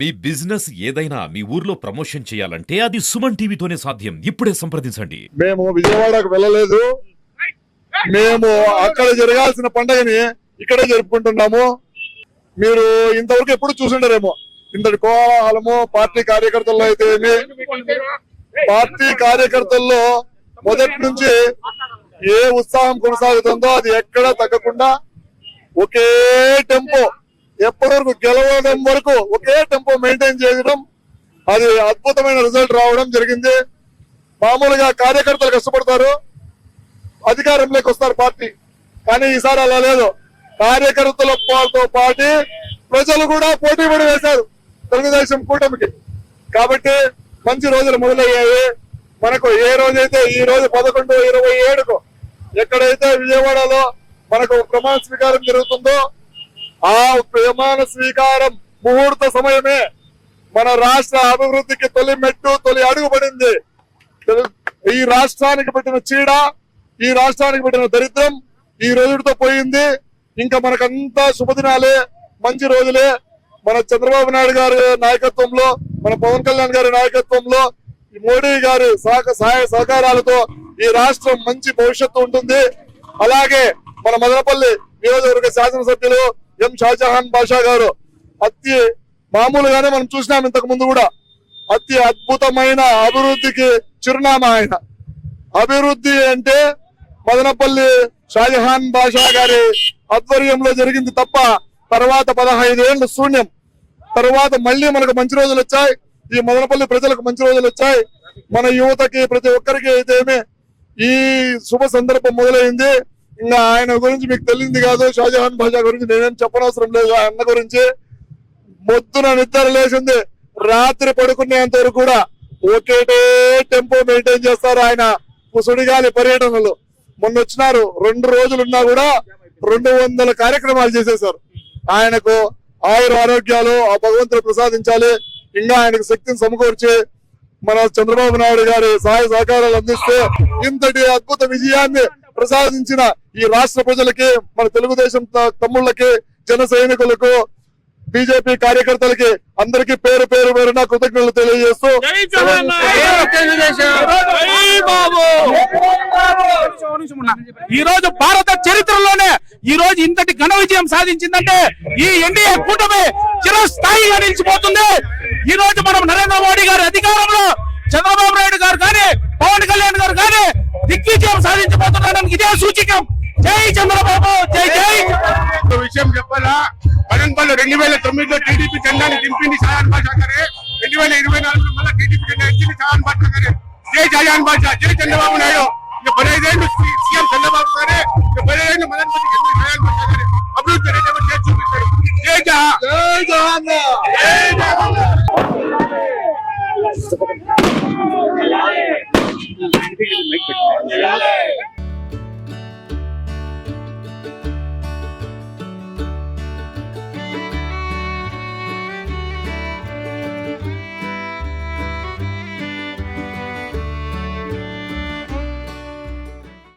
మీ business ఏదైనా మీ ఊర్లో promotion చేయాలంటే అది సుమన్ టీవీతోనే సాధ్యం. ఇప్పుడే సంప్రదించండి. మేము విజయవాడకు వెళ్ళలేదు. మేము అక్కడ జరగాల్సిన పండుగని ఇక్కడే జరుపుకుంటున్నాము. మీరు ఇంతవరకు ఎప్పుడు చూసుండరేమో ఇంతటి కోలాహలము. పార్టీ కార్యకర్తల్లో అయితే పార్టీ కార్యకర్తల్లో మొదటి నుంచి ఏ ఉత్సాహం కొనసాగుతుందో అది ఎక్కడా తగ్గకుండా ఒకే టెంపో ఎప్పటి వరకు గెలవడం వరకు ఒకే టెంపో మెయింటైన్ చేయడం, అది అద్భుతమైన రిజల్ట్ రావడం జరిగింది. మామూలుగా కార్యకర్తలు కష్టపడతారు, అధికారంలోకి వస్తారు పార్టీ, కానీ ఈసారి అలా లేదు. కార్యకర్తలతో పాటు ప్రజలు కూడా పోటీ పడి వేశారు తెలుగుదేశం కూటమికి. కాబట్టి మంచి రోజులు మొదలయ్యాయి మనకు. ఏ రోజైతే ఈ రోజు 11/27కు ఎక్కడైతే విజయవాడలో మనకు ప్రమాణ స్వీకారం జరుగుతుందో ఆ ప్రమాణ స్వీకారం ముహూర్త సమయమే మన రాష్ట్ర అభివృద్ధికి తొలి మెట్టు, తొలి అడుగు పడింది. ఈ రాష్ట్రానికి పెట్టిన చీడ, ఈ రాష్ట్రానికి పెట్టిన దరిద్రం ఈ రోజుతో పోయింది. ఇంకా మనకంతా శుభదినాలే, మంచి రోజులే. మన చంద్రబాబు నాయుడు గారి నాయకత్వంలో, మన పవన్ కళ్యాణ్ గారి నాయకత్వంలో, మోడీ గారి సహాయ సహకారాలతో ఈ రాష్ట్రం మంచి భవిష్యత్తు ఉంటుంది. అలాగే మన మదనపల్లి నియోజకవర్గ శాసనసభ్యులు ఎం షాజహాన్ బాషా గారు అతి మామూలుగానే మనం చూసినాం ఇంతకు ముందు కూడా, అతి అద్భుతమైన అభివృద్ధికి చిరునామా ఆయన. అభివృద్ధి అంటే మదనపల్లి షాజహాన్ బాషా గారి ఆధ్వర్యంలో జరిగింది తప్ప తర్వాత 15 ఏళ్లు శూన్యం. తర్వాత మళ్ళీ మనకు మంచి రోజులు వచ్చాయి. ఈ మదనపల్లి ప్రజలకు మంచి రోజులు వచ్చాయి. మన యువతకి ప్రతి ఒక్కరికి అయితేనే ఈ శుభ సందర్భం మొదలైంది. ఇంకా ఆయన గురించి మీకు తెలియంది కాదు, షాజహాన్ బాషా గురించి నేనేం చెప్పనవసరం లేదు. ఆ అన్న గురించి మొత్తున నిద్ర లేచింది, రాత్రి పడుకునేంత వరకు కూడా ఒకేటే టెంపో మెయింటైన్ చేస్తారు ఆయన. సుడిగాలి పర్యటనలు మొన్న వచ్చినారు, 2 రోజులున్నా కూడా 200 కార్యక్రమాలు చేసేశారు. ఆయనకు ఆయుర ఆరోగ్యాలు ఆ భగవంతుడు ప్రసాదించాలి. ఇంకా ఆయనకు శక్తిని సమకూర్చి మన చంద్రబాబు నాయుడు గారి సహాయ సహకారాలు అందిస్తే ఇంతటి అద్భుత విజయాన్ని ప్రసాదించిన ఈ రాష్ట్ర ప్రజలకి, మన తెలుగుదేశం తమ్ముళ్ళకి, జన సైనికులకు, బీజేపీ కార్యకర్తలకి అందరికీ పేరు పేరున కృతజ్ఞతలు తెలియజేస్తూ ఈ రోజు భారత చరిత్రలోనే ఈ రోజు ఇంతటి ఘన విజయం సాధించిందంటే ఈ ఎన్డీఏ కూటమి చిరస్థాయిగా నిలిచిపోతుంది. ఈ రోజు మనం నరేంద్ర మోడీ గారి అధికారంలో చంద్రబాబు నాయుడు గారు కానీ పవన్ కళ్యాణ్ గారు కానీ దిగ్విజయం సాధించబోతున్నారని ఇదే సూచికం. జై చంద్రబాబు, జై జై. విషయం చెప్పాలా, మదనపల్లి 2009లో టీడీపీ జెండాని దింపింది షాజహాన్ బాషా గారే. 2024లో మళ్ళీ టీడీపీ జెండా ఎత్తింది షాజహాన్ బాషా గారే. జై షాజహాన్ బాషా, జై చంద్రబాబు నాయుడు. 15 ఏళ్ళు సీఎం చంద్రబాబు గారే, 15 ఏళ్ళు మదనపల్లికి షాజహాన్ బాషా గారే అభివృద్ధి అనేది చేసి చూపిస్తారు. జై జహాన్, జై జహాన్.